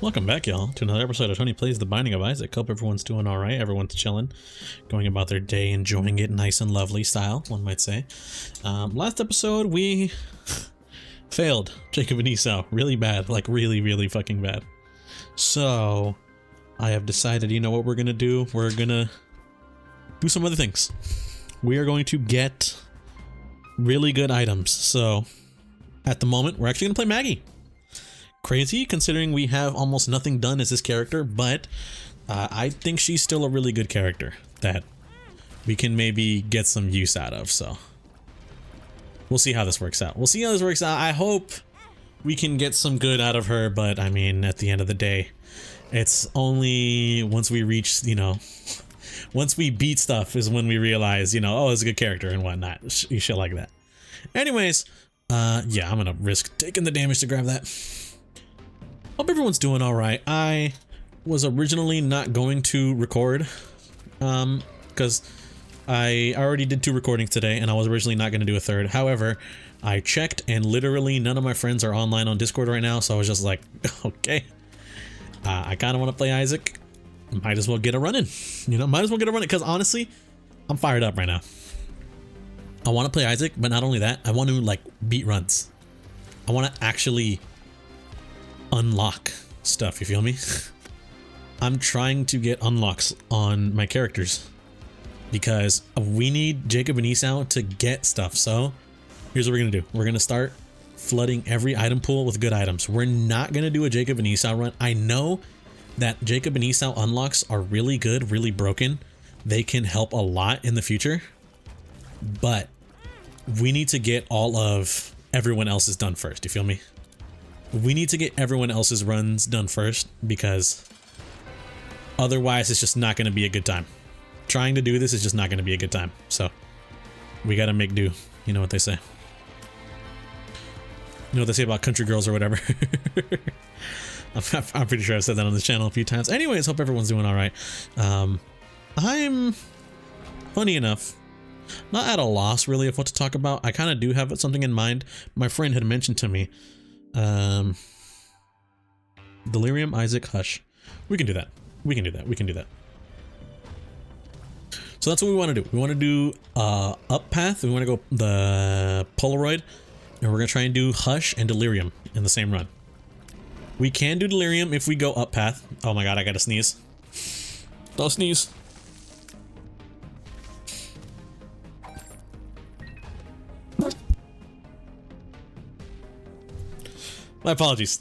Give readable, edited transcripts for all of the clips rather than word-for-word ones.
Welcome back, y'all, to another episode of Tony Plays The Binding of Isaac. Hope everyone's doing all right. Everyone's chilling, going about their day, enjoying it nice and lovely style, one might say. Last episode, we failed Jacob and Esau really bad, like really fucking bad. So I have decided, you know what we're going to do? We're going to do some other things. We are going to get really good items. So at the moment, we're actually going to play Maggie. Crazy considering we have almost nothing done as this character, but I think she's still a really good character that we can maybe get some use out of. So we'll see how this works out. I hope we can get some good out of her, but I mean, at the end of the day, it's only once we reach, once we beat stuff is when we realize, oh, it's a good character and whatnot. Shit like that. Anyways, yeah, I'm gonna risk taking the damage to grab that. Hope everyone's doing all right. I was originally not going to record because I already did 2 recordings today and I was originally not going to do a third. However, I checked and literally none of my friends are online on Discord right now, so I was just like, okay, I kind of want to play Isaac. Might as well get a running, because honestly, I'm fired up right now. I want to play Isaac, but not only that, I want to beat runs. I want to actually unlock stuff, you feel me? I'm trying to get unlocks on my characters because we need Jacob and Esau to get stuff. So here's what we're gonna do. We're gonna start flooding every item pool with good items. We're not gonna do a Jacob and Esau run. I know that Jacob and Esau unlocks are really good, really broken. They can help a lot in the future, but we need to get all of everyone else's done first, you feel me? We need to get everyone else's runs done first because otherwise it's just not going to be a good time. Trying to do this is just not going to be a good time. So we got to make do. You know what they say. You know what they say about country girls or whatever. I'm pretty sure I've said that on this channel a few times. Anyways, hope everyone's doing all right. I'm, funny enough, not at a loss really of what to talk about. I kind of do have something in mind. My friend had mentioned to me, Delirium, Isaac, Hush. We can do that. We can do that. So that's what we want to do. We want to do up path. We want to go the Polaroid, and we're gonna try and do Hush and Delirium in the same run. We can do Delirium if we go up path. Oh my god, I gotta sneeze. Don't sneeze. My apologies.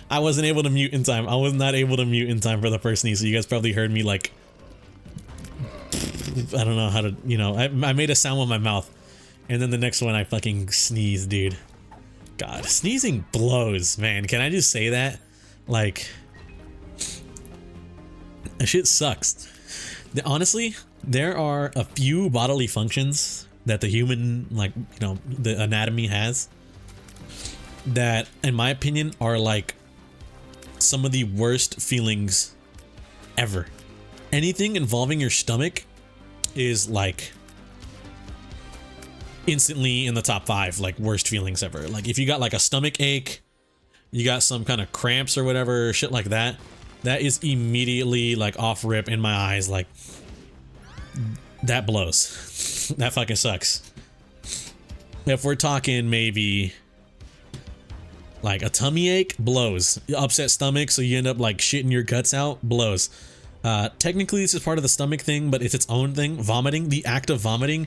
I wasn't able to mute in time. I was not able to mute in time for the first sneeze, so you guys probably heard me like, I don't know how to, I made a sound with my mouth, and then the next one I fucking sneezed, dude. God, sneezing blows, man. Can I just say that? Like, that shit sucks. Honestly, there are a few bodily functions that the human, the anatomy has that, in my opinion, are like some of the worst feelings ever. Anything involving your stomach is like instantly in the top 5 like worst feelings ever. Like if you got like a stomach ache, you got some kind of cramps or whatever, shit like that, that is immediately like off rip in my eyes. Like that blows. That fucking sucks. If we're talking maybe like a tummy ache, blows. Upset stomach, so you end up like shitting your guts out, blows. Technically this is part of the stomach thing, but it's its own thing. Vomiting, the act of vomiting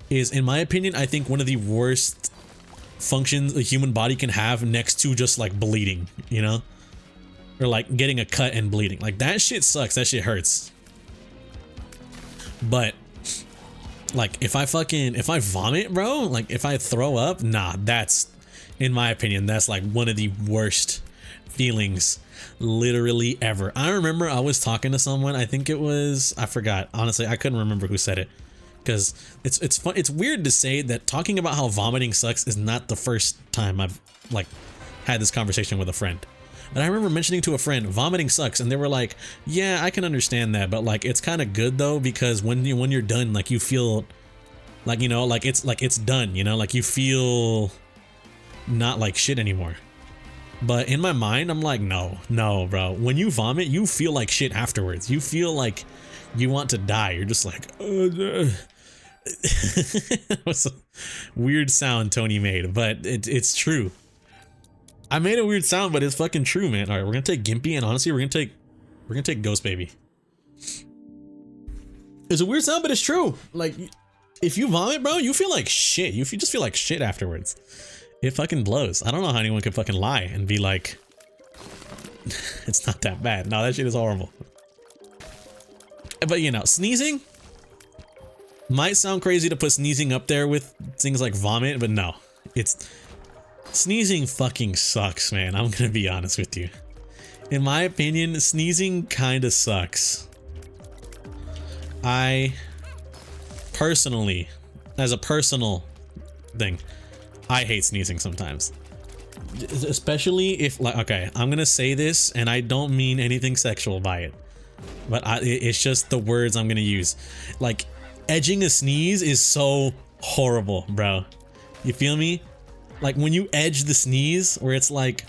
is, in my opinion, I think one of the worst functions the human body can have next to just like bleeding, or like getting a cut and bleeding. Like that shit sucks, that shit hurts. But like if I vomit, bro, like if I throw up, nah, that's, in my opinion, that's like one of the worst feelings literally ever. I remember I was talking to someone, I think it was, I forgot, honestly, I couldn't remember who said it, because it's fun. It's weird to say that talking about how vomiting sucks is not the first time I've like had this conversation with a friend. And I remember mentioning to a friend, vomiting sucks, and they were like, yeah, I can understand that, but like it's kind of good though, because when you're done, like you feel like, like it's done, like you feel not like shit anymore. But in my mind, I'm like, no, bro. When you vomit, you feel like shit afterwards. You feel like you want to die. You're just like, That was a weird sound Tony made, but it's true. I made a weird sound, but it's fucking true, man. All right, we're gonna take Gimpy, and honestly, we're gonna take Ghost Baby. It's a weird sound, but it's true. Like, if you vomit, bro, you feel like shit. You just feel like shit afterwards. It fucking blows. I don't know how anyone could fucking lie and be like, it's not that bad. No, that shit is horrible. But you know, sneezing might sound crazy to put sneezing up there with things like vomit, but no, sneezing fucking sucks, man. I'm gonna be honest with you. In my opinion, sneezing kinda sucks. I personally, as a personal thing, I hate sneezing sometimes. Especially if, like, okay, I'm gonna say this and I don't mean anything sexual by it, but it's just the words I'm gonna use. Like, edging a sneeze is so horrible, bro. You feel me? Like when you edge the sneeze where it's like,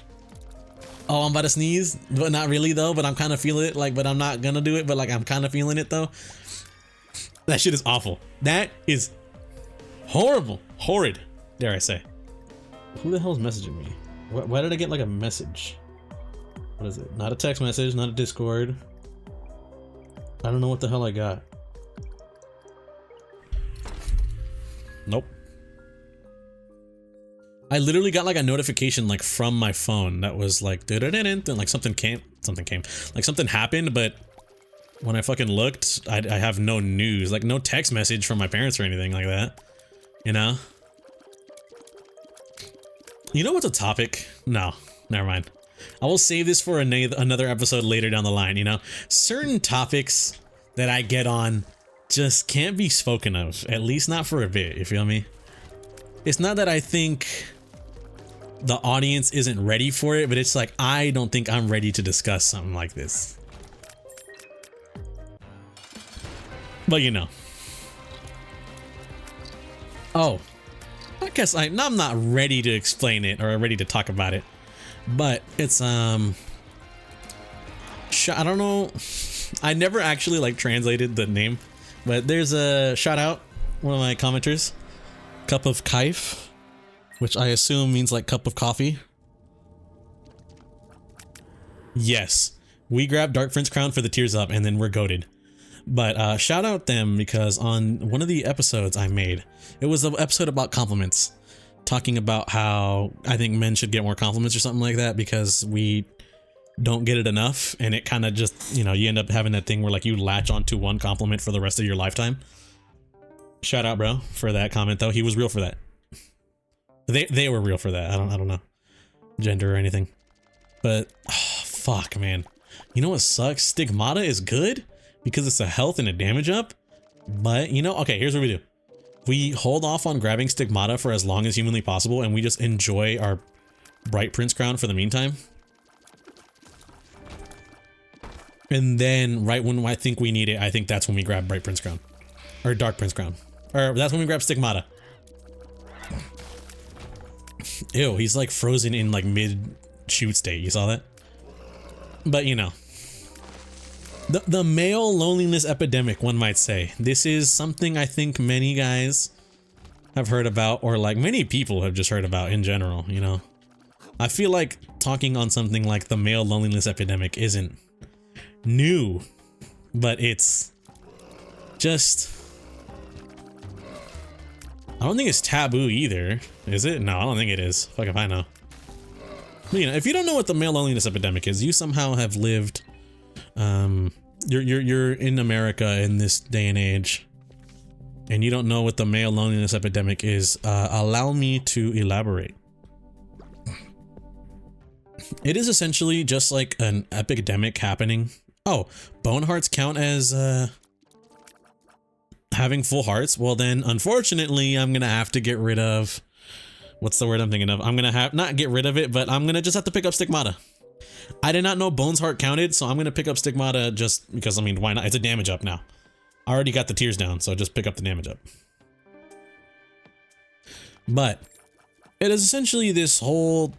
oh, I'm about to sneeze, but not really though, but I'm kind of feeling it, like, but I'm not gonna do it, but like I'm kind of feeling it though. That shit is awful. That is horrible. Horrid, dare I say. Who the hell is messaging me? Why did I get like a message? What is it? Not a text message, not a Discord. I don't know what the hell I got. Nope. I literally got like a notification like from my phone that was like, like something came, like something happened, but when I fucking looked, I have no news, like no text message from my parents or anything like that, you know? You know what's a topic? No, never mind. I will save this for another episode later down the line, you know? Certain topics that I get on just can't be spoken of, at least not for a bit, you feel me? It's not that I think the audience isn't ready for it, but it's like, I don't think I'm ready to discuss something like this. But you know. Oh, I guess I'm not ready to explain it or ready to talk about it, but it's, I don't know. I never actually like translated the name, but there's a shout out, one of my commenters, Cup of Kaif, which I assume means like cup of coffee. Yes, we grabbed Dark Prince crown for the tears up and then we're goated. But shout out them because on one of the episodes I made, it was an episode about compliments, talking about how I think men should get more compliments or something like that because we don't get it enough, and it kind of just, you know, you end up having that thing where like you latch onto one compliment for the rest of your lifetime. Shout out, bro, for that comment though. He was real for that. They were real for that. I don't know gender or anything, but oh, fuck, man. You know what sucks? Stigmata is good because it's a health and a damage up, but you know, okay, here's what we do. We hold off on grabbing Stigmata for as long as humanly possible, and we just enjoy our Bright Prince crown for the meantime. And then right when I think we need it, I think that's when we grab Bright Prince crown. Or Dark Prince crown. Or that's when we grab Stigmata. Ew, he's like frozen in like mid shoot state. You saw that? But you know. The male loneliness epidemic, one might say. This is something I think many guys have heard about, or like many people have just heard about in general, you know? I feel like talking on something like the male loneliness epidemic isn't new, but it's just, I don't think it's taboo either, is it? No, I don't think it is. Fuck if I know. But, you know, if you don't know what the male loneliness epidemic is, you somehow have lived, you're in America in this day and age, and you don't know what the male loneliness epidemic is. Allow me to elaborate. It is essentially just like an epidemic happening. Oh, bone hearts count as having full hearts? Well then, unfortunately, I'm gonna have to get rid of, what's the word I'm thinking of? I'm gonna have, not get rid of it, but I'm gonna just have to pick up Stigmata. I did not know Bone's heart counted, so I'm gonna pick up Stigmata just because, I mean, why not? It's a damage up now. I already got the tears down, so just pick up the damage up. But it is essentially this whole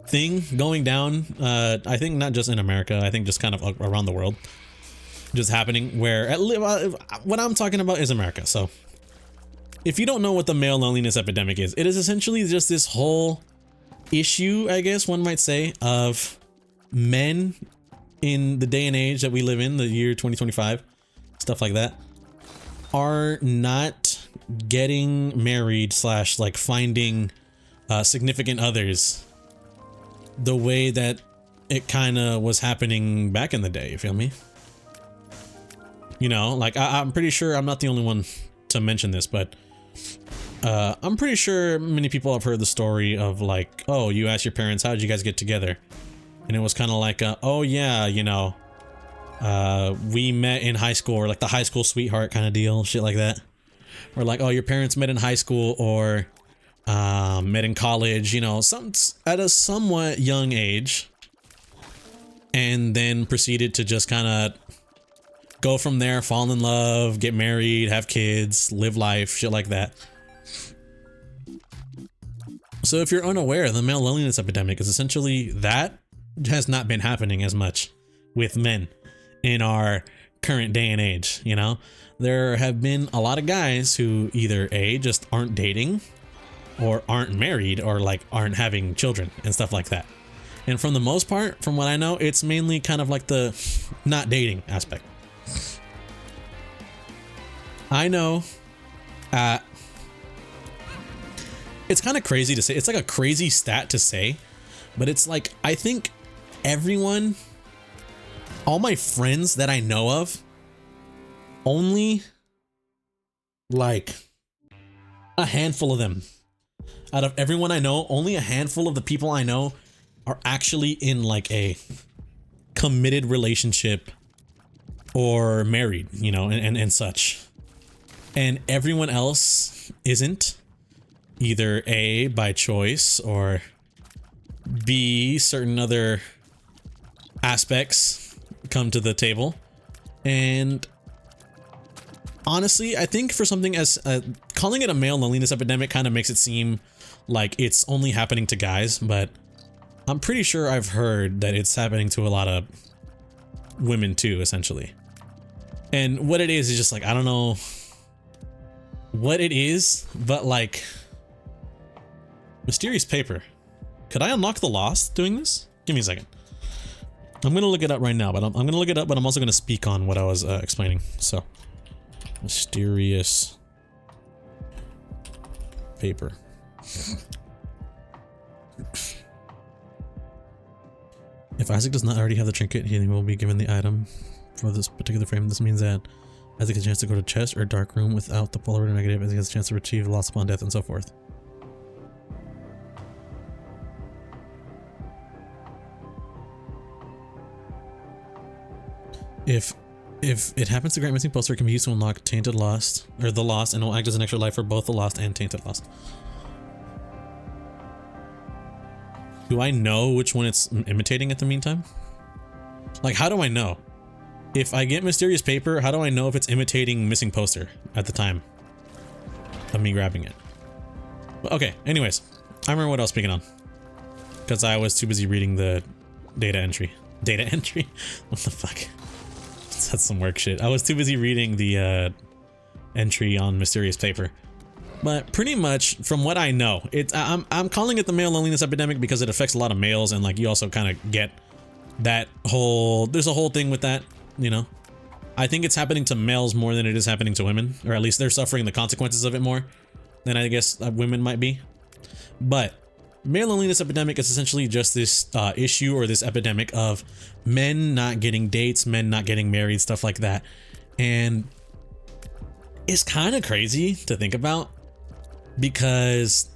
thing going down. I think not just in America, I think just kind of around the world, just happening, where what I'm talking about is America. So if you don't know what the male loneliness epidemic is, it is essentially just this whole issue, I guess one might say, of men in the day and age that we live in, the year 2025, stuff like that, are not getting married / like finding significant others the way that it kind of was happening back in the day. You feel me? You know, like I'm pretty sure I'm not the only one to mention this, but I'm pretty sure many people have heard the story of like, oh, you asked your parents, how did you guys get together? And it was kind of like, oh yeah, you know, we met in high school, or like the high school sweetheart kind of deal, shit like that. Or like, oh, your parents met in high school, or met in college, you know, at a somewhat young age, and then proceeded to just kind of go from there, fall in love, get married, have kids, live life, shit like that. So if you're unaware, the male loneliness epidemic is essentially that has not been happening as much with men in our current day and age. You know, there have been a lot of guys who either just aren't dating, or aren't married, or like aren't having children and stuff like that. And from the most part, from what I know, it's mainly kind of like the not dating aspect. I know it's kind of crazy to say, it's like a crazy stat to say, but it's like, I think everyone, all my friends that I know of, only like a handful of them, out of everyone I know, only a handful of the people I know are actually in like a committed relationship or married, you know, and such. And everyone else isn't, either A, by choice, or B, certain other aspects come to the table. And honestly, I think for something as calling it a male loneliness epidemic kind of makes it seem like it's only happening to guys, but I'm pretty sure I've heard that it's happening to a lot of women too, essentially. And what it is just like, I don't know what it is, but like, mysterious paper. Could I unlock the Lost doing this? Give me a second. I'm gonna look it up right now, but I'm gonna look it up, but I'm also gonna speak on what I was explaining. So, mysterious paper. If Isaac does not already have the trinket, he will be given the item for this particular frame. This means that Isaac has a chance to go to chest or dark room without the polar negative. Isaac has a chance to retrieve lost upon death, and so forth. If it happens to grant missing poster, it can be used to unlock Tainted Lost, or the Lost, and will act as an extra life for both the Lost and Tainted Lost. Do I know which one it's imitating at the meantime? Like, how do I know? If I get mysterious paper, how do I know if it's imitating missing poster at the time of me grabbing it? Okay, anyways, I remember what I was speaking on, because I was too busy reading the data entry. Data entry? What the fuck? That's some work shit. I was too busy reading the entry on mysterious paper. But pretty much from what I know, I'm calling it the male loneliness epidemic because it affects a lot of males, and like you also kind of get that whole, there's a whole thing with that, you know. I think it's happening to males more than it is happening to women, or at least they're suffering the consequences of it more than I guess women might be. But male loneliness epidemic is essentially just this issue, or this epidemic of men not getting dates, men not getting married, stuff like that. And it's kind of crazy to think about, because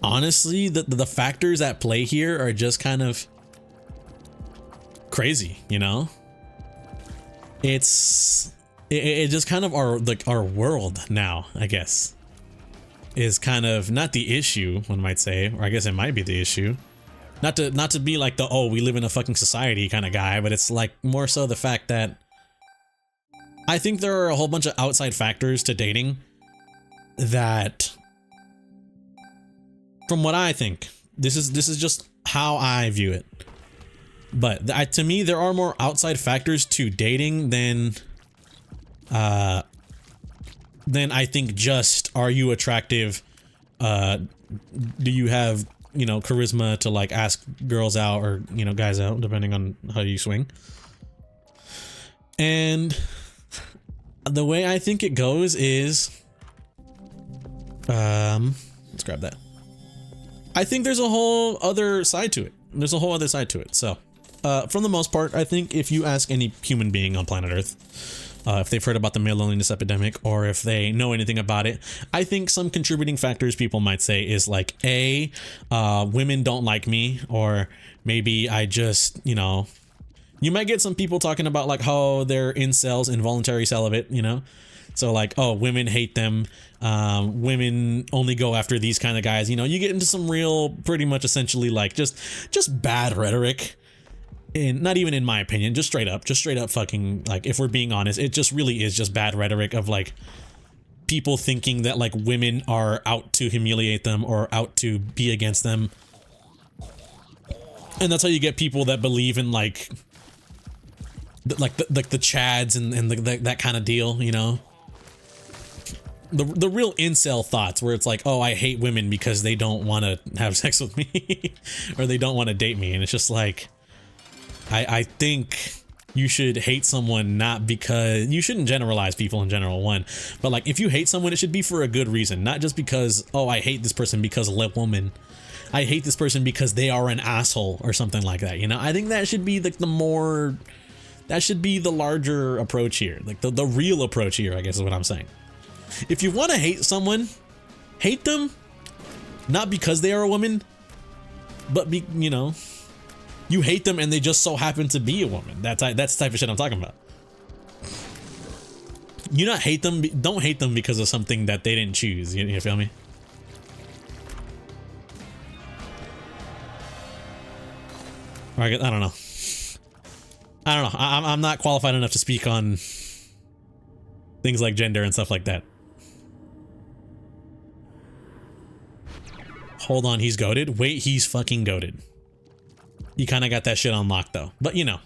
honestly, the factors at play here are just kind of crazy, you know? It just kind of our world now, I guess, is kind of not the issue, one might say, or I guess it might be the issue. Not to be like the, oh, we live in a fucking society kind of guy, but it's like more so the fact that I think there are a whole bunch of outside factors to dating that, from what I think, this is just how I view it. But to me, there are more outside factors to dating than I think just, are you attractive? Do you have, you know, charisma to like ask girls out or, you know, guys out, depending on how you swing. And the way I think it goes is, let's grab that. I think there's a whole other side to it. There's a whole other side to it. So, from the most part, I think if you ask any human being on planet Earth, if they've heard about the male loneliness epidemic or if they know anything about it, I think some contributing factors people might say is like, women don't like me, or maybe I just, you know, you might get some people talking about like how they're incels, involuntary celibate, you know? So like, oh, women hate them. Women only go after these kind of guys. You know, you get into some real, pretty much essentially like just bad rhetoric. And not even in my opinion, just straight up fucking, like, if we're being honest, it just really is just bad rhetoric of like people thinking that like women are out to humiliate them or out to be against them. And that's how you get people that believe in like the chads and that kind of deal, you know? The real incel thoughts where it's like, oh, I hate women because they don't want to have sex with me or they don't want to date me. And it's just like, I think you should hate someone not because, you shouldn't generalize people in general, one, but like if you hate someone, it should be for a good reason, not just because, oh, I hate this person because of a woman. I hate this person because they are an asshole or something like that. You know, I think that should be like that should be the larger approach here. Like the real approach here, I guess is what I'm saying. If you want to hate someone, hate them, not because they are a woman, but you know, you hate them and they just so happen to be a woman. That's the type of shit I'm talking about. You don't hate them because of something that they didn't choose. You feel me? I don't know. I'm not qualified enough to speak on things like gender and stuff like that. Hold on, he's goated? Wait, he's fucking goated. You kind of got that shit on lock though. But you know.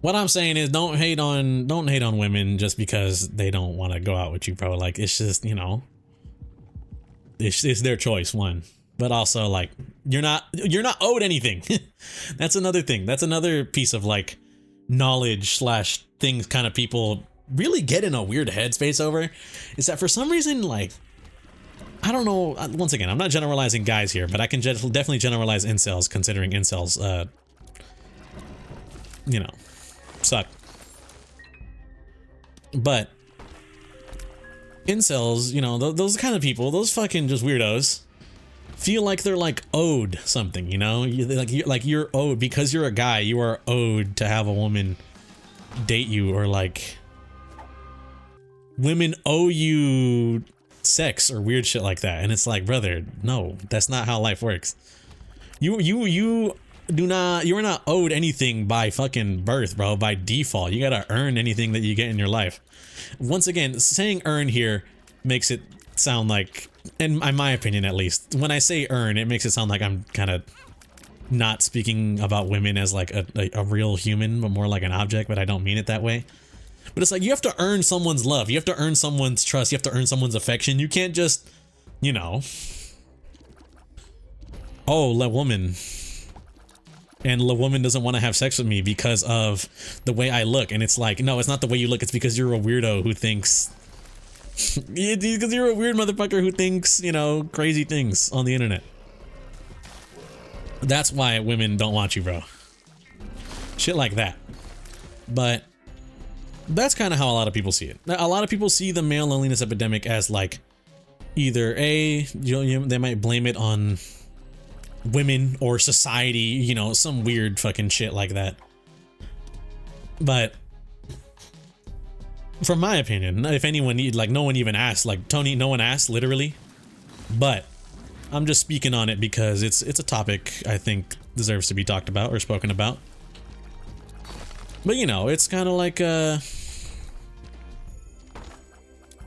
What I'm saying is don't hate on women just because they don't want to go out with you, bro. Like, it's just, you know, it's their choice, one. But also, like, you're not owed anything. That's another thing. That's another piece of like knowledge / things kind of people really get in a weird headspace over, is that for some reason, like, I don't know, once again, I'm not generalizing guys here, but I can definitely generalize incels, considering incels, you know, suck. But incels, you know, those kind of people, those fucking just weirdos, feel like they're like owed something, you know? You're owed, because you're a guy, you are owed to have a woman date you, or like women owe you sex or weird shit like that. And it's like, brother, no, that's not how life works. You're not owed anything by fucking birth, bro. By default, you gotta earn anything that you get in your life. Once again, saying earn here makes it sound like, in my opinion at least, when I say earn, it makes it sound like I'm kind of not speaking about women as like a real human, but more like an object, but I don't mean it that way. But it's like, you have to earn someone's love. You have to earn someone's trust. You have to earn someone's affection. You can't just, you know, oh, la woman. And la woman doesn't want to have sex with me because of the way I look. And it's like, no, it's not the way you look. It's because you're a weirdo who thinks, because you're a weird motherfucker who thinks, you know, crazy things on the internet. That's why women don't want you, bro. Shit like that. But that's kind of how a lot of people see it. A lot of people see the male loneliness epidemic as like, either they might blame it on women or society, you know, some weird fucking shit like that. But from my opinion, if anyone like, no one even asked, like Tony, no one asked literally, but I'm just speaking on it because it's a topic I think deserves to be talked about or spoken about. But you know, it's kind of like,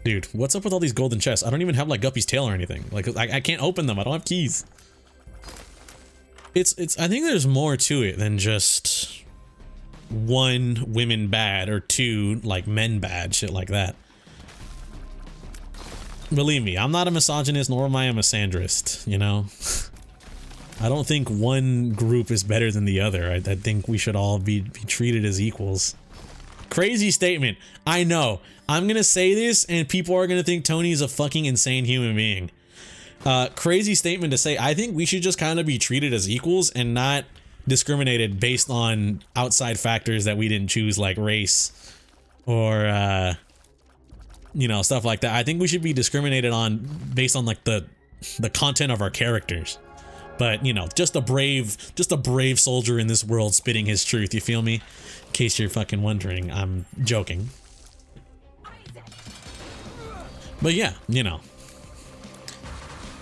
dude, what's up with all these golden chests? I don't even have like Guppy's tail or anything. Like, I can't open them. I don't have keys. it's I think there's more to it than just one, women bad, or two, like men bad, shit like that. Believe me, I'm not a misogynist, nor am I a misandrist, you know? I don't think one group is better than the other. I think we should all be treated as equals. Crazy statement. I know. I'm gonna say this and people are gonna think Tony's a fucking insane human being. Crazy statement to say. I think we should just kind of be treated as equals and not discriminated based on outside factors that we didn't choose, like race or you know, stuff like that. I think we should be discriminated on based on like the content of our characters. But you know, just a brave soldier in this world spitting his truth, you feel me? In case you're fucking wondering, I'm joking. But yeah, you know,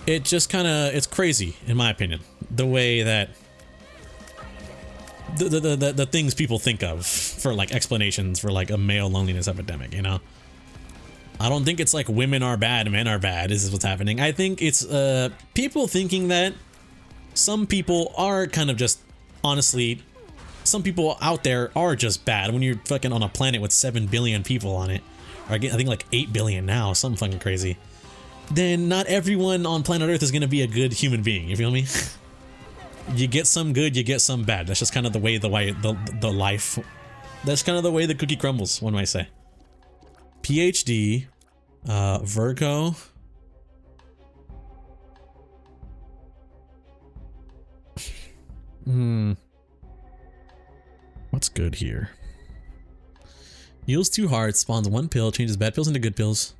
it just kind of, it's crazy in my opinion, the way that the things people think of for like explanations for like a male loneliness epidemic, you know? I don't think it's like women are bad, men are bad, is what's happening. I think it's people thinking that some people are kind of just, honestly, some people out there are just bad when you're fucking on a planet with 7 billion people on it. Or I think like 8 billion now, something fucking crazy. Then not everyone on planet Earth is gonna be a good human being, you feel me? You get some good, you get some bad. That's just kind of the way the life, that's kind of the way the cookie crumbles, one might say. PhD, Virgo. What's good here? Heals 2 hearts, spawns 1 pill, changes bad pills into good pills.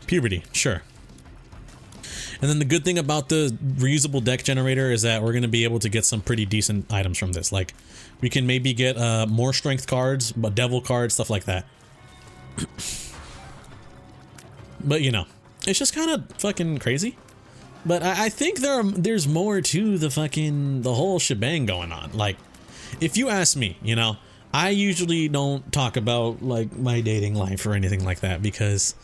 Puberty, sure. And then the good thing about the reusable deck generator is that we're going to be able to get some pretty decent items from this. Like, we can maybe get more strength cards, but devil cards, stuff like that. But, you know, it's just kind of fucking crazy. But I think there's more to the whole shebang going on. Like, if you ask me, you know, I usually don't talk about, like, my dating life or anything like that because...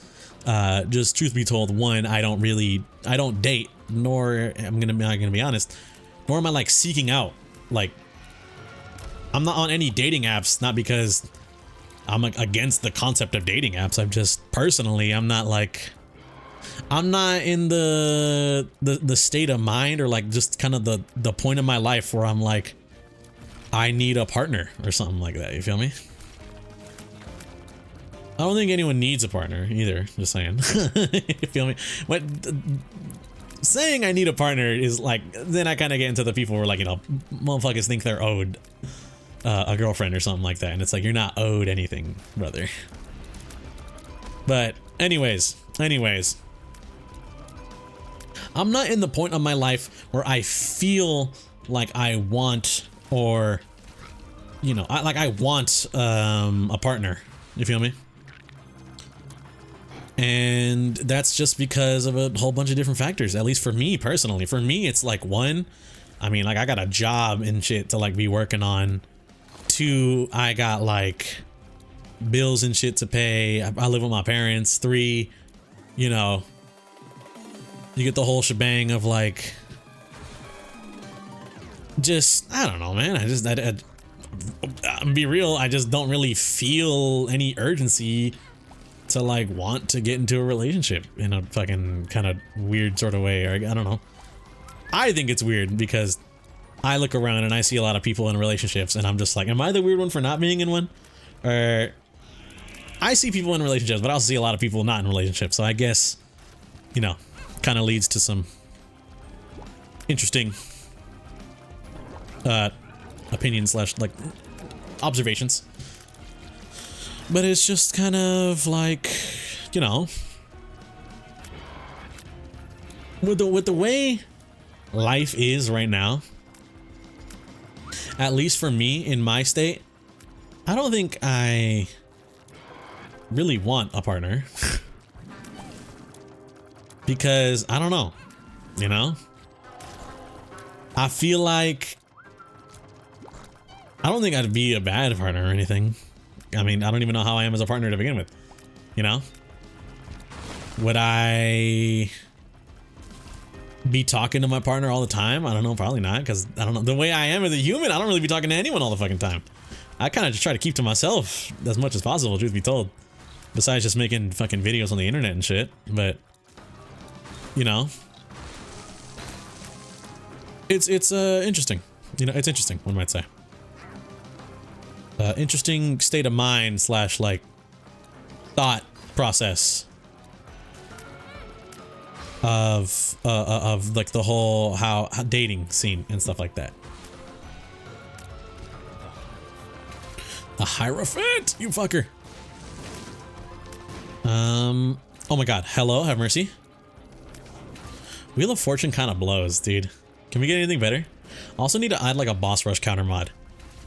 just truth be told, one, I don't date, nor I'm gonna be honest, nor am I like seeking out, like, I'm not on any dating apps, not because I'm like against the concept of dating apps. I'm just personally, I'm not in the state of mind or like just kind of the point of my life where I'm like, I need a partner or something like that. You feel me? I don't think anyone needs a partner either, just saying. You feel me? What saying I need a partner is like, then I kind of get into the people who are like, you know, motherfuckers think they're owed a girlfriend or something like that, and it's like, you're not owed anything, brother. But anyways, I'm not in the point of my life where I feel like I want, or you know, I want a partner. You feel me? And that's just because of a whole bunch of different factors, at least for me personally. For me, it's like, one, I mean, like, I got a job and shit to like be working on. 2, I got like bills and shit to pay. I live with my parents. 3, you know, you get the whole shebang of like, just, I don't know, man. I'll be real, I just don't really feel any urgency to like want to get into a relationship in a fucking kind of weird sort of way. Or I don't know. I think it's weird because I look around and I see a lot of people in relationships and I'm just like, am I the weird one for not being in one? Or I see people in relationships, but I also see a lot of people not in relationships. So I guess, you know, kind of leads to some interesting opinions / like observations. But it's just kind of like, you know, with the way life is right now, at least for me in my state, I don't think I really want a partner. Because I don't know, you know, I feel like I don't think I'd be a bad partner or anything. I mean, I don't even know how I am as a partner to begin with, you know? Would I be talking to my partner all the time? I don't know, probably not, because I don't know. The way I am as a human, I don't really be talking to anyone all the fucking time. I kind of just try to keep to myself as much as possible, truth be told. Besides just making fucking videos on the internet and shit. But, you know, it's interesting. You know, it's interesting, one might say. Interesting state of mind slash like thought process of like the whole how dating scene and stuff like that. A Hierophant, you fucker. Oh my god, hello, have mercy. Wheel of Fortune kind of blows, dude. Can we get anything better? Also need to add like a boss rush counter mod.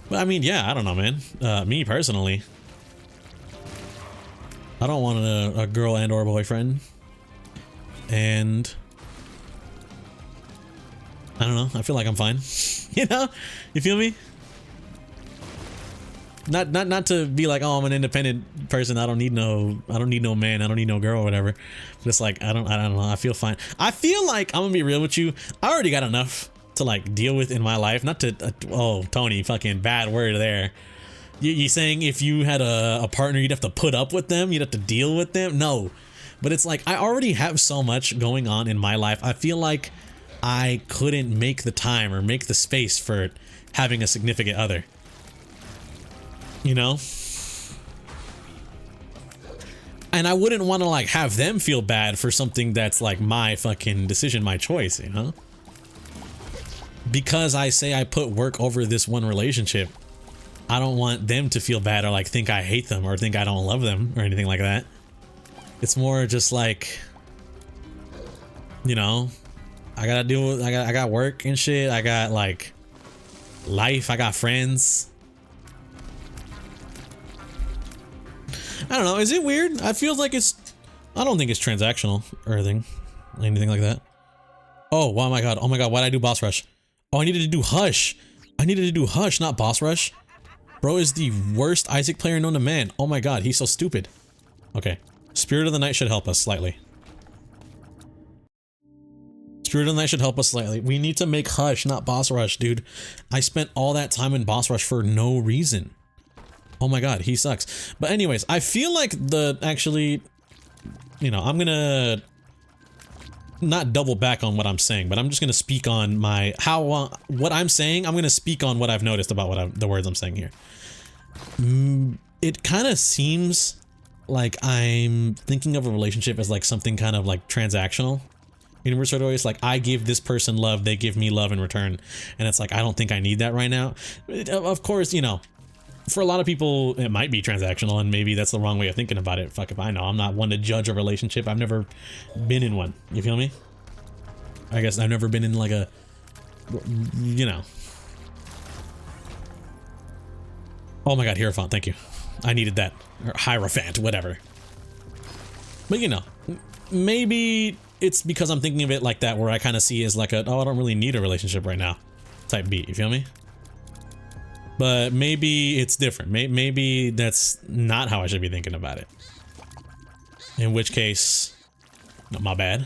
But I mean, yeah, I don't know, man. Me personally, I don't want a girl and or boyfriend. And I don't know, I feel like I'm fine. You know? You feel me? Not to be like, oh, I'm an independent person. I don't need no man. I don't need no girl or whatever. But it's like, I don't know. I feel fine. I feel like, I'm gonna be real with you. I already got enough to like deal with in my life. Not to, oh, Tony, fucking bad word there. You saying if you had a partner, you'd have to put up with them? You'd have to deal with them? No. But it's like, I already have so much going on in my life. I feel like I couldn't make the time or make the space for having a significant other. You know? And I wouldn't want to like have them feel bad for something that's like my fucking decision, my choice, you know? Because I say I put work over this one relationship, I don't want them to feel bad or like think I hate them or think I don't love them or anything like that. It's more just like, you know, I gotta deal with, I got work and shit. I got like life. I got friends. I don't know. Is it weird? I feel like it's, I don't think it's transactional or anything like that. Oh, wow, my god. Oh my god. Why'd I do boss rush? Oh, I needed to do hush. I needed to do hush, not boss rush. Bro is the worst Isaac player known to man. Oh my god. He's so stupid. Okay. Spirit of the Night should help us slightly. Spirit of the Night should help us slightly. We need to make hush, not boss rush, dude. I spent all that time in boss rush for no reason. Oh my god, he sucks. But anyways, I feel like actually, you know, I'm gonna not double back on what I'm saying, but I'm just gonna speak on my, what I'm saying, I'm gonna speak on what I've noticed about the words I'm saying here. It kind of seems like I'm thinking of a relationship as like something kind of like transactional. In sort of ways, like I give this person love, they give me love in return. And it's like, I don't think I need that right now. Of course, you know, for a lot of people, it might be transactional, and maybe that's the wrong way of thinking about it. Fuck if I know. I'm not one to judge a relationship. I've never been in one. You feel me? I guess I've never been in like a, you know. Oh my god, Hierophant, thank you. I needed that. Or Hierophant, whatever. But you know, maybe it's because I'm thinking of it like that, where I kind of see it as like a, oh, I don't really need a relationship right now type beat. You feel me? But maybe it's different. Maybe that's not how I should be thinking about it. In which case, not my bad.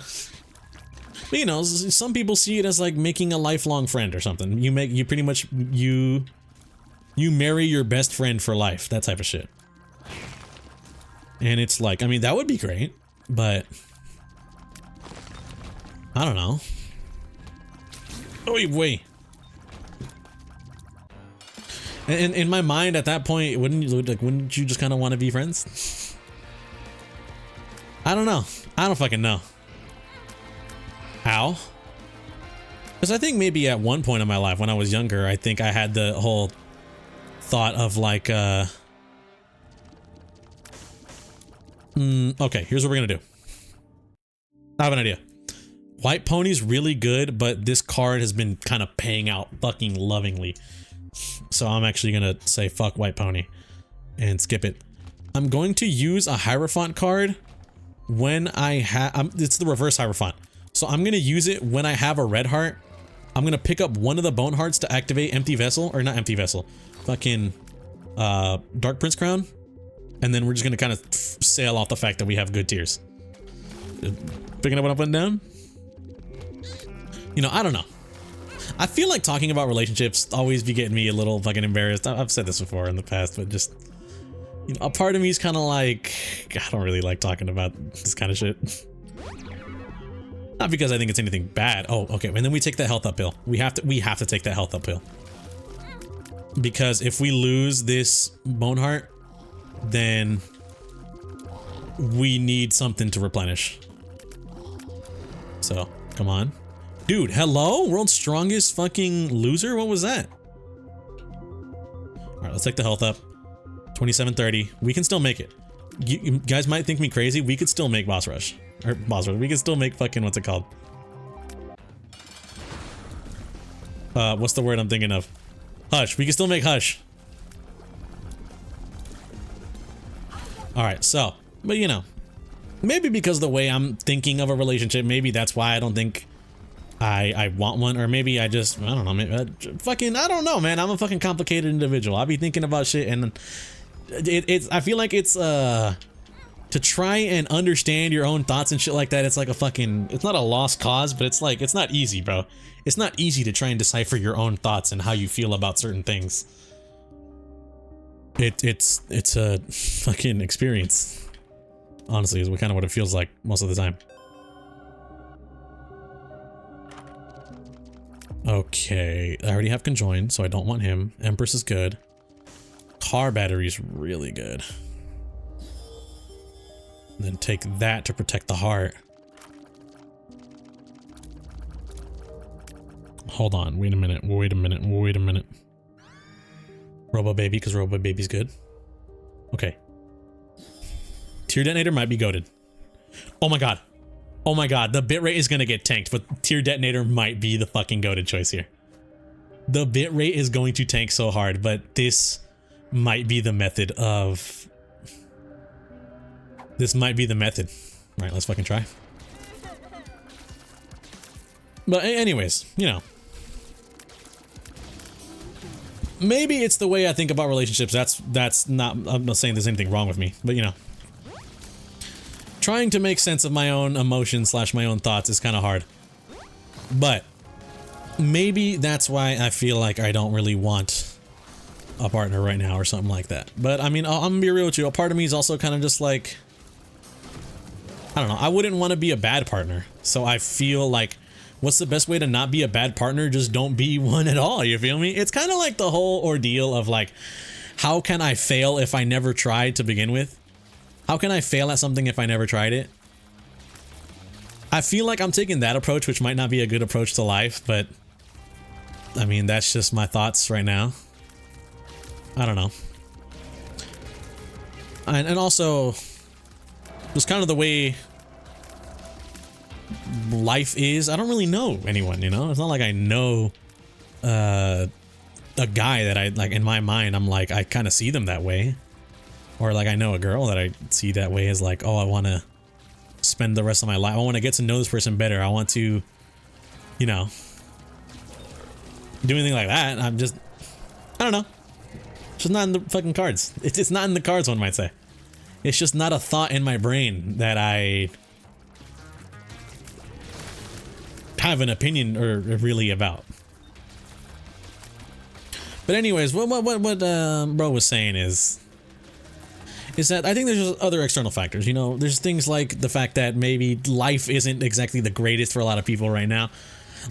But you know, some people see it as like making a lifelong friend or something. You pretty much, you marry your best friend for life, that type of shit. And it's like, I mean, that would be great, but I don't know. Oh, wait. And in my mind, at that point, wouldn't you just kind of want to be friends? I don't know. I don't fucking know. How? Because I think maybe at one point in my life when I was younger, I think I had the whole thought of like, okay, here's what we're gonna do. I have an idea. White Pony's really good, but this card has been kind of paying out fucking lovingly. So I'm actually gonna say fuck White Pony and skip it. I'm going to use a Hierophant card when I have, it's the reverse Hierophant. So I'm gonna use it when I have a red heart. I'm gonna pick up one of the bone hearts to activate Empty Vessel, or not Empty Vessel, fucking Dark Prince Crown. And then we're just gonna kind of sail off the fact that we have good tiers. Picking up what I'm putting down? You know, I don't know. I feel like talking about relationships always be getting me a little fucking embarrassed. I've said this before in the past, but just, you know, a part of me is kind of like, I don't really like talking about this kind of shit. Not because I think it's anything bad. Oh, okay. And then we take that health up pill. We have to take that health up pill. Because if we lose this bone heart, then we need something to replenish. So, come on. Dude, hello? World's strongest fucking loser? What was that? Alright, let's take the health up. 2730. We can still make it. You guys might think me crazy. We could still make boss rush. Or boss rush. We could still make fucking, what's it called? What's the word I'm thinking of? Hush. We can still make Hush. Alright, so, but you know, maybe because of the way I'm thinking of a relationship, maybe that's why I don't think I want one, or maybe I just, I don't know, maybe, I don't know, man. I'm a fucking complicated individual. I'll be thinking about shit, and I feel like it's, to try and understand your own thoughts and shit like that, it's like a fucking, it's not a lost cause, but it's like, it's not easy, bro. It's not easy to try and decipher your own thoughts and how you feel about certain things. It's a fucking experience. Honestly, is kind of what it feels like most of the time. Okay, I already have conjoined, so I don't want him. Empress is good. Car battery's really good. And then take that to protect the heart. Hold on, wait a minute, wait a minute, wait a minute. Robo Baby, because Robo Baby's good. Okay. Tear Detonator might be goated. Oh my god. Oh my god, the bitrate is gonna get tanked, but Tear Detonator might be the fucking goated choice here. The bitrate is going to tank so hard, but this might be the method of... This might be the method. Alright, let's fucking try. But anyways, you know. Maybe it's the way I think about relationships. That's not, I'm not saying there's anything wrong with me, but you know. Trying to make sense of my own emotions / my own thoughts is kind of hard. But maybe that's why I feel like I don't really want a partner right now or something like that. But I mean, I'm gonna be real with you. A part of me is also kind of just like, I don't know. I wouldn't want to be a bad partner. So I feel like, what's the best way to not be a bad partner? Just don't be one at all. You feel me? It's kind of like the whole ordeal of like, how can I fail if I never tried to begin with? How can I fail at something if I never tried it? I feel like I'm taking that approach, which might not be a good approach to life, but I mean, that's just my thoughts right now. I don't know. And also, just kind of the way life is, I don't really know anyone, you know? It's not like I know a guy that I, like, in my mind, I'm like, I kind of see them that way. Or like I know a girl that I see that way as like, oh, I want to spend the rest of my life. I want to get to know this person better. I want to, you know, do anything like that. I'm just, I don't know. It's just not in the fucking cards. It's not in the cards, one might say. It's just not a thought in my brain that I have an opinion or really about. But anyways, what bro was saying is that I think there's just other external factors, you know. There's things like the fact that maybe life isn't exactly the greatest for a lot of people right now.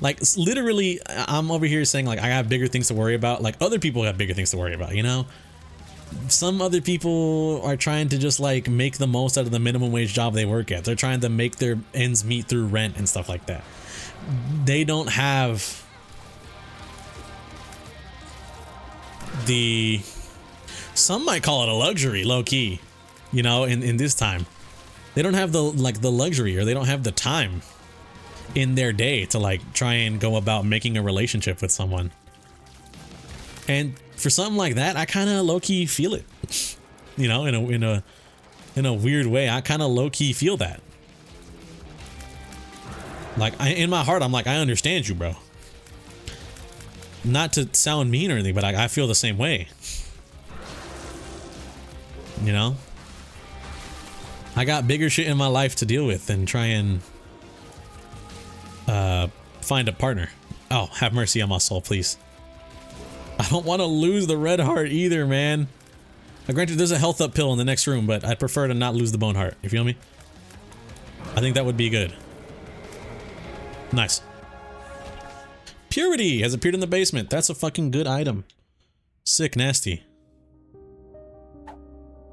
Like, literally, I'm over here saying, like, I have bigger things to worry about. Like, other people have bigger things to worry about, you know? Some other people are trying to just, like, make the most out of the minimum wage job they work at. They're trying to make their ends meet through rent and stuff like that. They don't have the... Some might call it a luxury, low-key, you know, in this time. They don't have the, like, the luxury, or they don't have the time in their day to, like, try and go about making a relationship with someone. And for something like that, I kind of low-key feel it. You know, in a weird way, I kind of low-key feel that. Like, in my heart, I'm like, I understand you, bro. Not to sound mean or anything, but I feel the same way. You know? I got bigger shit in my life to deal with than try and find a partner. Oh, have mercy on my soul, please. I don't want to lose the red heart either, man. Now, granted, there's a health up pill in the next room, but I'd prefer to not lose the bone heart. You feel me? I think that would be good. Nice. Purity has appeared in the basement. That's a fucking good item. Sick, nasty.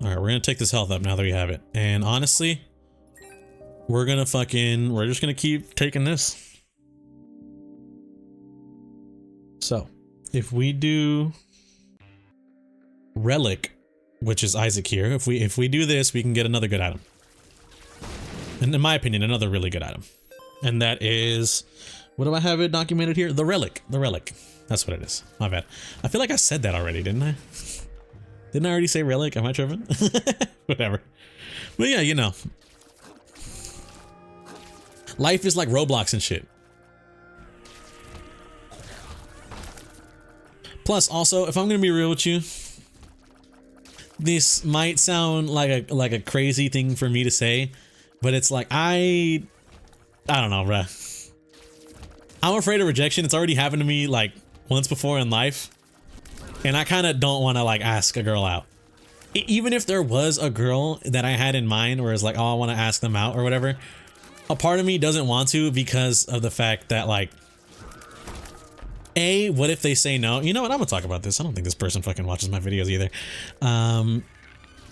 Alright, we're gonna take this health up now that we have it. And honestly, we're just gonna keep taking this. So, if we do Relic, which is Isaac here, if we do this, we can get another good item. And in my opinion, another really good item. And that is, what do I have it documented here? The Relic. The Relic. That's what it is. My bad. I feel like I said that already, didn't I? Didn't I already say Relic? Am I tripping? Whatever. But yeah, you know. Life is like Roblox and shit. Plus, also, if I'm gonna be real with you, this might sound like a crazy thing for me to say, but it's like I don't know, bruh. I'm afraid of rejection. It's already happened to me like once before in life, and I kind of don't want to like ask a girl out. Even if there was a girl that I had in mind, where it's like, oh, I want to ask them out or whatever, a part of me doesn't want to because of the fact that like, A, what if they say no? You know what? I'm gonna talk about this. I don't think this person fucking watches my videos either.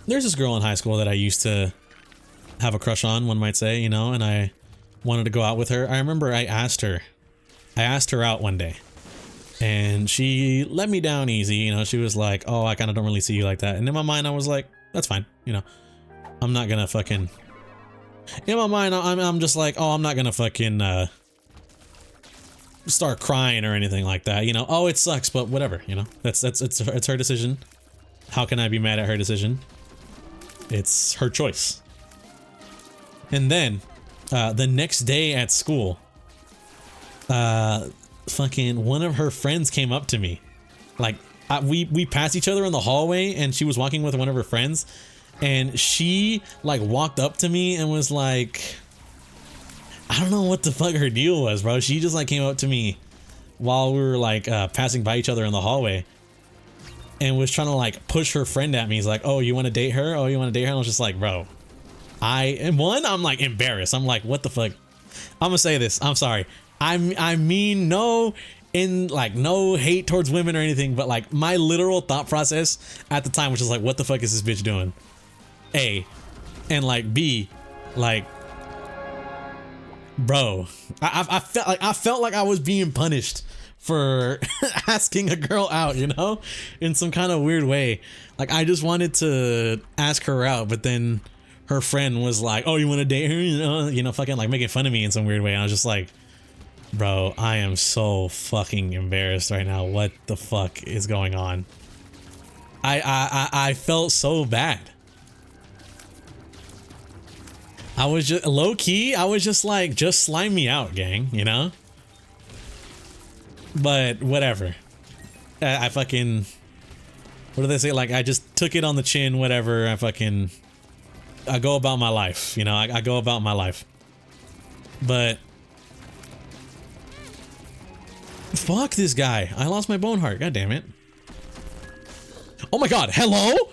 There's this girl in high school that I used to have a crush on, one might say, you know, and I wanted to go out with her. I remember I asked her out one day, and she let me down easy. You know, she was like, oh, I kind of don't really see you like that. And in my mind, I was like, that's fine. You know, I'm not gonna fucking, in my mind, I'm just like, oh, I'm not gonna fucking, start crying or anything like that, you know. Oh, it sucks, but whatever, you know. It's her decision. How can I be mad at her decision? It's her choice. And then the next day at school, fucking one of her friends came up to me. Like we passed each other in the hallway, and she was walking with one of her friends, and she like walked up to me and was like, I don't know what the fuck her deal was, bro. She just like came up to me while we were like passing by each other in the hallway, and was trying to like push her friend at me. He's like, oh, you want to date her? Oh, you want to date her? And I was just like, bro, I'm like embarrassed. I'm like, what the fuck? I'm gonna say this. I'm sorry. I mean, no hate towards women or anything, but like my literal thought process at the time was just like, what the fuck is this bitch doing? A, and like B, like, bro, I felt like I was being punished for asking a girl out, you know, in some kind of weird way. Like I just wanted to ask her out, but then her friend was like, oh, you want to date her? You know, fucking like making fun of me in some weird way. And I was just like, bro, I am so fucking embarrassed right now. What the fuck is going on? I felt so bad. I was just low key. I was just like, just slime me out, gang, you know? But whatever. I fucking, what do they say? Like, I just took it on the chin, whatever. I go about my life, you know? I go about my life. But fuck this guy. I lost my bone heart. God damn it. Oh my god. Hello?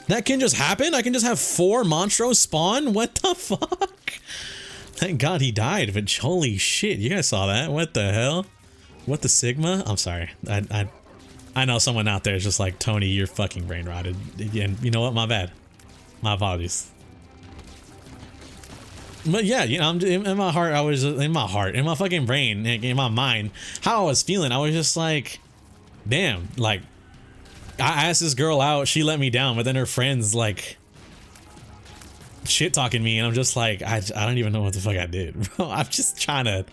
That can just happen? I can just have 4 Monstros spawn? What the fuck? Thank god he died, but holy shit, you guys saw that? What the hell? What the Sigma? I'm sorry. I know someone out there is just like, Tony, you're fucking brain rotted. And you know what? My bad. My apologies. But yeah, you know, in my heart, in my fucking brain, in my mind, how I was feeling, I was just like, damn, like, I asked this girl out, she let me down, but then her friends like shit talking me, and I'm just like, I don't even know what the fuck I did, bro. I'm just trying to,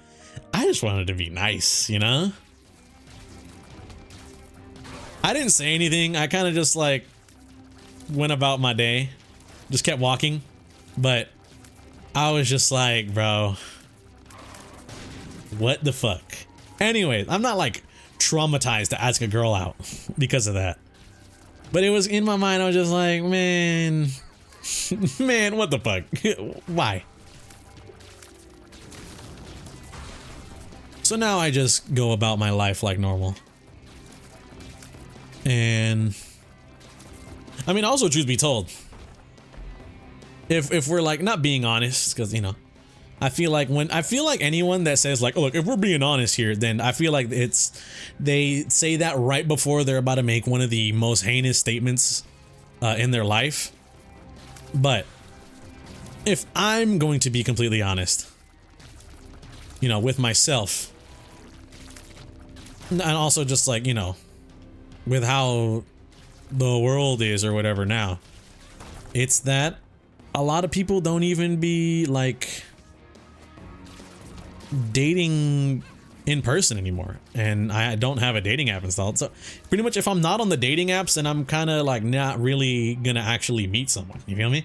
I just wanted to be nice, you know? I didn't say anything. I kind of just like went about my day, just kept walking, but I was just like, bro, what the fuck? Anyways, I'm not like traumatized to ask a girl out because of that. But it was in my mind, I was just like, man, Man, what the fuck? Why? So now I just go about my life like normal. And I mean, also, truth be told, if we're like not being honest, because, you know, I feel like anyone that says like, oh, look, if we're being honest here, then I feel like they say that right before they're about to make one of the most heinous statements in their life. But if I'm going to be completely honest, you know, with myself, and also just like, you know, with how the world is or whatever now, it's that a lot of people don't even be like dating in person anymore, and I don't have a dating app installed. So pretty much if I'm not on the dating apps, then I'm kind of like not really gonna actually meet someone. You feel me?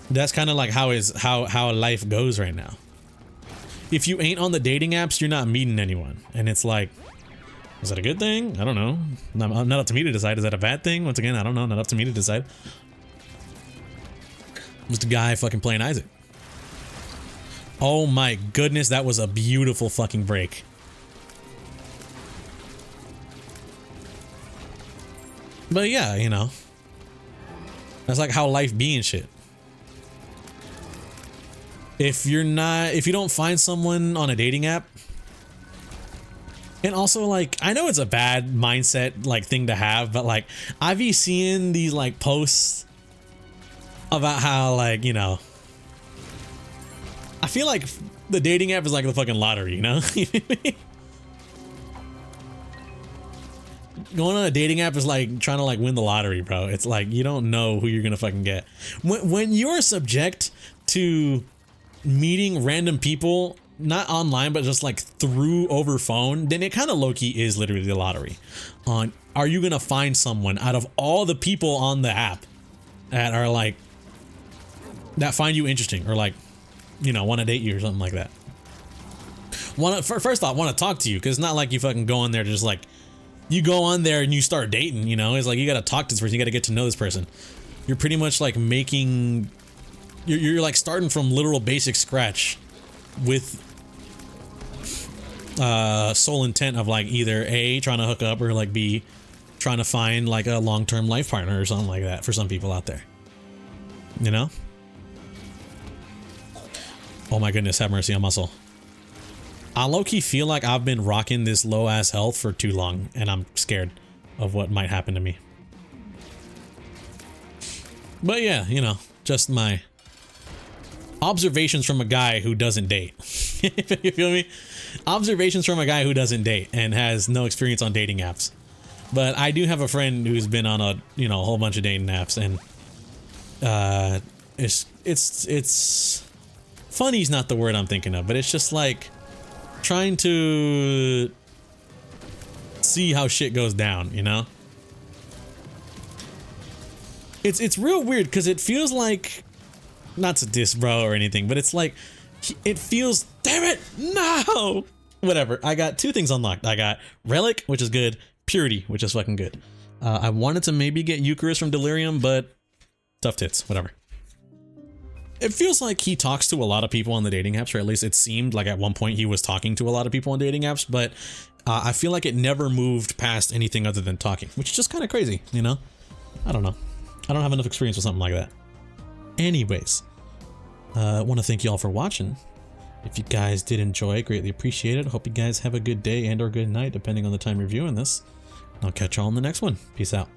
That's kind of like how life goes right now. If you ain't on the dating apps, you're not meeting anyone, and it's like, is that a good thing? I don't know. Not up to me to decide. Is that a bad thing? Once again, I don't know. Not up to me to decide. Was the guy fucking playing Isaac? Oh my goodness, that was a beautiful fucking break. But yeah, you know, that's like how life be and shit. If you don't find someone on a dating app, and also like, I know it's a bad mindset like thing to have, but like I be seeing these like posts about how, like, you know, I feel like the dating app is like the fucking lottery, you know? Going on a dating app is like trying to like win the lottery, bro. It's like you don't know who you're gonna fucking get. When you're subject to meeting random people, not online, but just like through over phone, then it kind of low-key is literally the lottery. Are you gonna find someone out of all the people on the app that are like, that find you interesting or like, you know, want to date you or something like that? First off, want to talk to you, because it's not like you fucking go on there to just like, you go on there and you start dating, you know? It's like you got to talk to this person, you got to get to know this person. You're pretty much like making, you're like starting from literal basic scratch with sole intent of like either A, trying to hook up, or like B, trying to find like a long-term life partner or something like that for some people out there, you know? Oh my goodness, have mercy on my soul. I low-key feel like I've been rocking this low-ass health for too long, and I'm scared of what might happen to me. But yeah, you know, just my observations from a guy who doesn't date. You feel me? Observations from a guy who doesn't date and has no experience on dating apps. But I do have a friend who's been on a, you know, a whole bunch of dating apps, and it's funny's not the word I'm thinking of, but it's just like trying to see how shit goes down, you know? It's real weird because it feels like, not to diss bro or anything, but it's like, it feels, damn it, no! Whatever, I got two things unlocked. I got Relic, which is good, Purity, which is fucking good. I wanted to maybe get Eucharist from Delirium, but tough tits, whatever. It feels like he talks to a lot of people on the dating apps, or at least it seemed like at one point he was talking to a lot of people on dating apps, but I feel like it never moved past anything other than talking, which is just kind of crazy, you know? I don't know. I don't have enough experience with something like that. Anyways, I want to thank you all for watching. If you guys did enjoy, greatly appreciate it. Hope you guys have a good day and or good night, depending on the time you're viewing this. I'll catch y'all in the next one. Peace out.